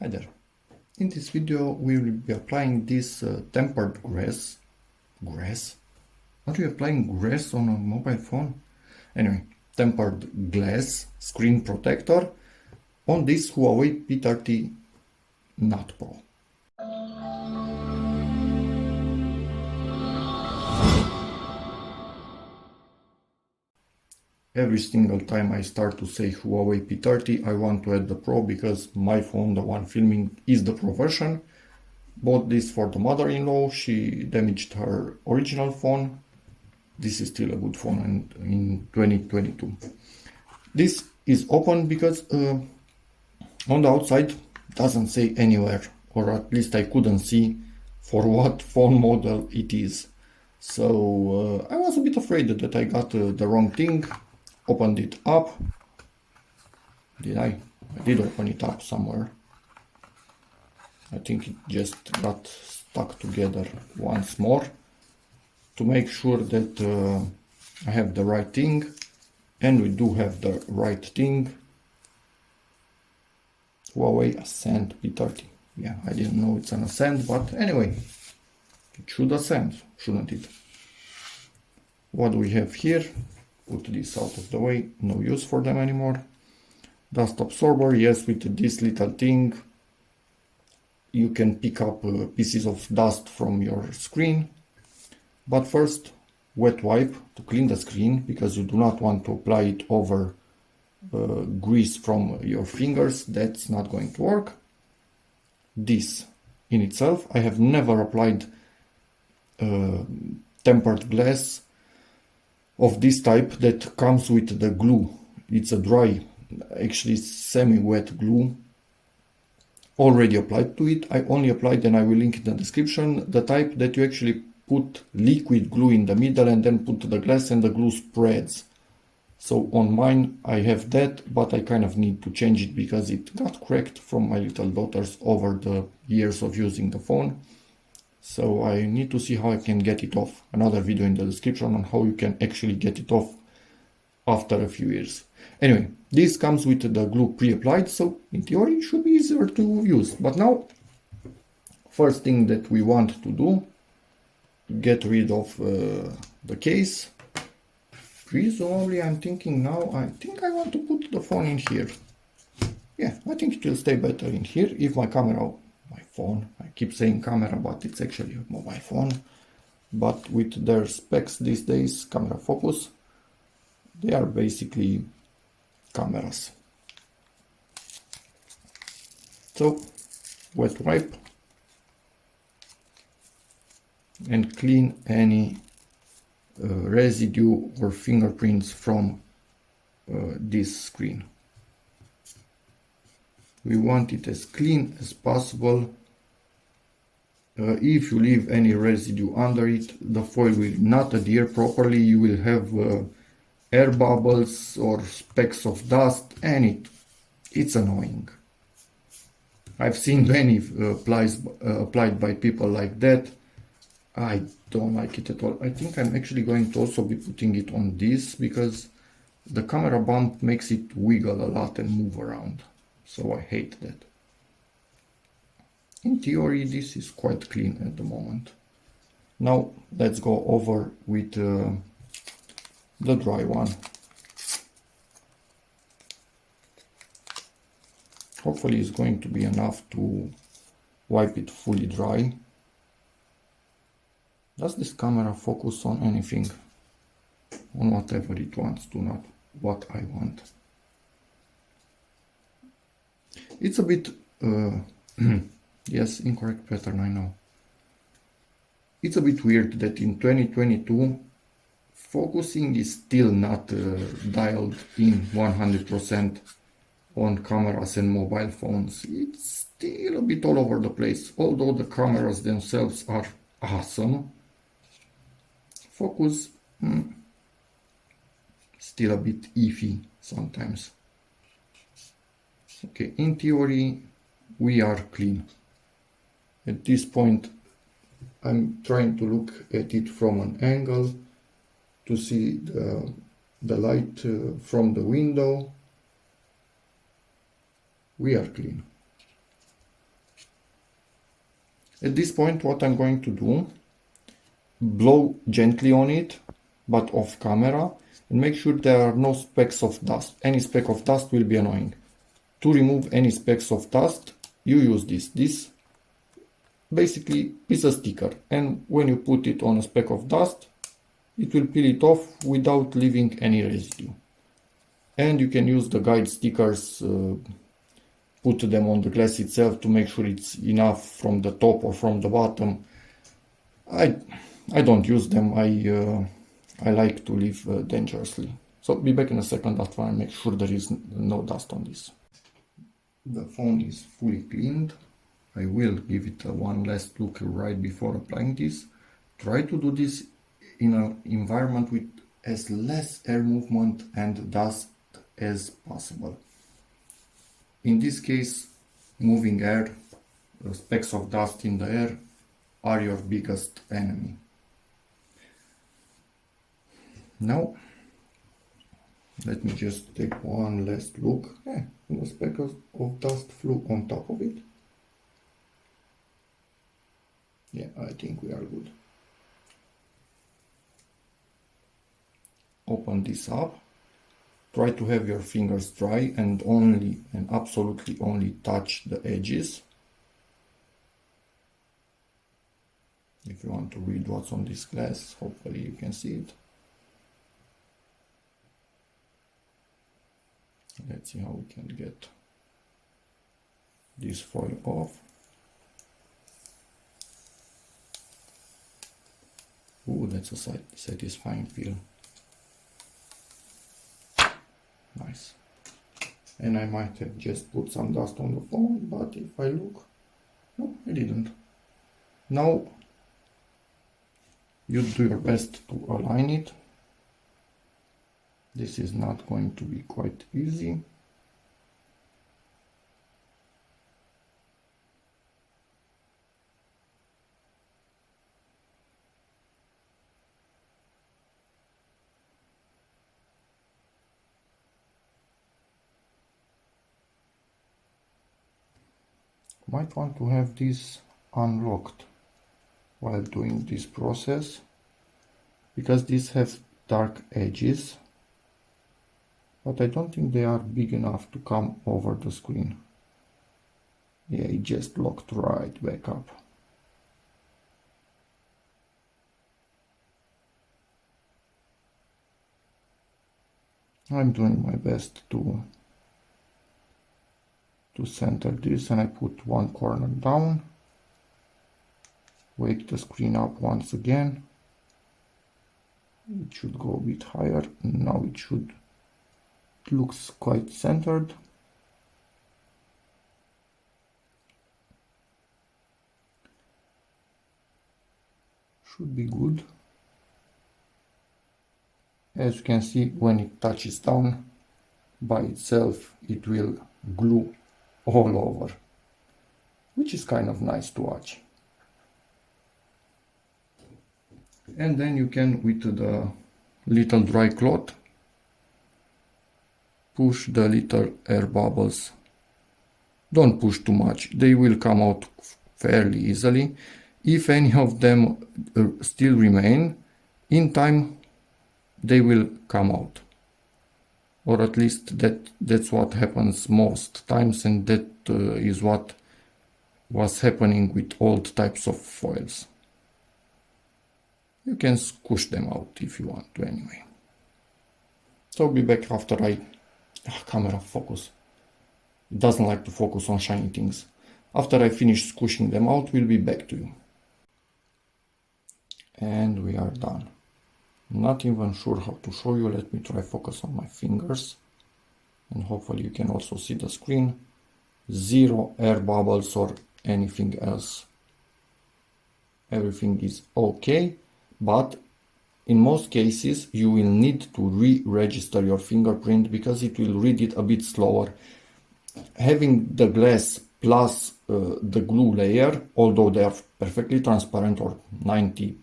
Hi there. In this video we will be applying this tempered grass. Grass? Are you applying grass on a mobile phone? Anyway, tempered glass screen protector on this Huawei P30 Not Pro. Every single time I start to say Huawei P30, I want to add the Pro because my phone, the one filming, is the Pro version. Bought this for the mother-in-law. She damaged her original phone. This is still a good phone and in 2022. This is open because on the outside doesn't say anywhere, or at least I couldn't see for what phone model it is. So I was a bit afraid that I got the wrong thing. Opened it up. Did I? I did open it up somewhere. I think it just got stuck together once more to make sure that I have the right thing, and we do have the right thing. Huawei Ascend P30. Yeah, I didn't know it's an Ascend, but anyway, it should ascend, shouldn't it? What do we have here? Put this out of the way, no use for them anymore. Dust absorber, yes, with this little thing you can pick up pieces of dust from your screen. But first, wet wipe to clean the screen, because you do not want to apply it over grease from your fingers. That's not going to work. This in itself, I have never applied tempered glass of this type that comes with the glue. It's a dry, actually semi-wet glue already applied to it. I only applied, and I will link in the description, the type that you actually put liquid glue in the middle and then put the glass and the glue spreads. So on mine I have that, but I kind of need to change it because it got cracked from my little daughters over the years of using the phone. So I need to see how I can get it off. Another video in the description on how you can actually get it off after a few years. Anyway, this comes with the glue pre-applied, so in theory it should be easier to use. But now, first thing that we want to do, get rid of the case. Presumably, I'm thinking now, I think I want to put the phone in here. Yeah, I think it will stay better in here if my camera, my phone, I keep saying camera, but it's actually a mobile phone. But with their specs these days, camera focus, they are basically cameras. So, wet wipe and clean any residue or fingerprints from this screen. We want it as clean as possible. If you leave any residue under it, the foil will not adhere properly. You will have air bubbles or specks of dust, and it's annoying. I've seen many applied by people like that. I don't like it at all. I think I'm actually going to also be putting it on this because the camera bump makes it wiggle a lot and move around. So I hate that. In theory, this is quite clean at the moment. Now let's go over with the dry one. Hopefully it's going to be enough to wipe it fully dry. Does this camera focus on anything? On whatever it wants to, not what I want. It's a bit, yes, incorrect pattern, I know. It's a bit weird that in 2022, focusing is still not dialed in 100% on cameras and mobile phones. It's still a bit all over the place, although the cameras themselves are awesome. Focus, still a bit iffy sometimes. Okay, in theory, we are clean. At this point, I'm trying to look at it from an angle to see the light from the window. We are clean. At this point, what I'm going to do, blow gently on it, but off camera, and make sure there are no specks of dust. Any speck of dust will be annoying. To remove any specks of dust, you use this. This basically is a sticker, and when you put it on a speck of dust, it will peel it off without leaving any residue. And you can use the guide stickers, put them on the glass itself to make sure it's enough from the top or from the bottom. I don't use them. I like to leave dangerously. So be back in a second after I make sure there is no dust on this. The phone is fully cleaned. I will give it one last look right before applying this. Try to do this in an environment with as less air movement and dust as possible. In this case, moving air, specks of dust in the air are your biggest enemy. Now, let me just take one last look. And a speck of dust flew on top of it. Yeah, I think we are good. Open this up. Try to have your fingers dry and absolutely only touch the edges. If you want to read what's on this glass, hopefully you can see it. Let's see how we can get this foil off. Ooh, that's a satisfying feel. Nice. And I might have just put some dust on the phone, but if I look, no, I didn't. Now, you do your best to align it. This is not going to be quite easy. Might want to have this unlocked while doing this process, because these have dark edges, but I don't think they are big enough to come over the screen. Yeah, it just locked right back up. I'm doing my best to center this, and I put one corner down, wake the screen up once again. It should go a bit higher. Now it looks quite centered. Should be good. As you can see, when it touches down by itself, it will glue all over, which is kind of nice to watch. And then you can, with the little dry cloth, push the little air bubbles. Don't push too much, they will come out fairly easily. If any of them still remain, in time they will come out. Or at least that's what happens most times, and that is what was happening with old types of foils. You can squish them out if you want to anyway. So be back after camera focus. It doesn't like to focus on shiny things. After I finish squishing them out, we'll be back to you. And we are done. Not even sure how to show you. Let me try focus on my fingers, and hopefully you can also see the screen. Zero air bubbles or anything else. Everything is okay, but in most cases you will need to re-register your fingerprint because it will read it a bit slower. Having the glass plus the glue layer, although they are perfectly transparent, or 90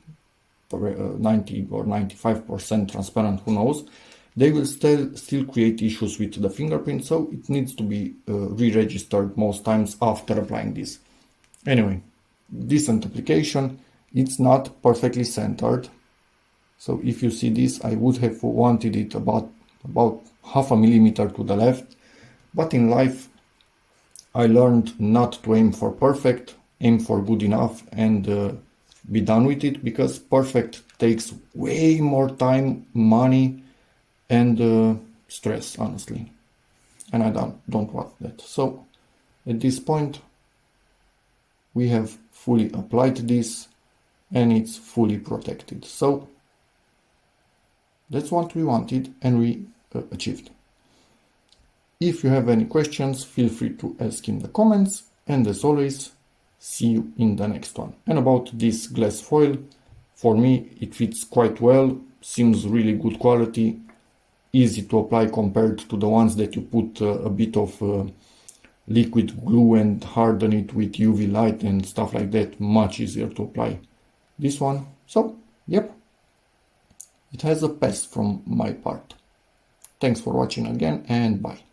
or 95% transparent, who knows, they will still create issues with the fingerprint, so it needs to be re-registered most times after applying this. Anyway, decent application. It's not perfectly centered. So if you see this, I would have wanted it about half a millimeter to the left. But in life, I learned not to aim for perfect, aim for good enough, and be done with it, because perfect takes way more time, money, and stress, honestly. And I don't want that. So at this point, we have fully applied this and it's fully protected. So that's what we wanted and we achieved. If you have any questions, feel free to ask in the comments, and as always, see you in the next one. And about this glass foil, for me it fits quite well, seems really good quality, easy to apply compared to the ones that you put a bit of liquid glue and harden it with UV light and stuff like that. Much easier to apply this one. So yep, it has a pass from my part. Thanks for watching again, and bye.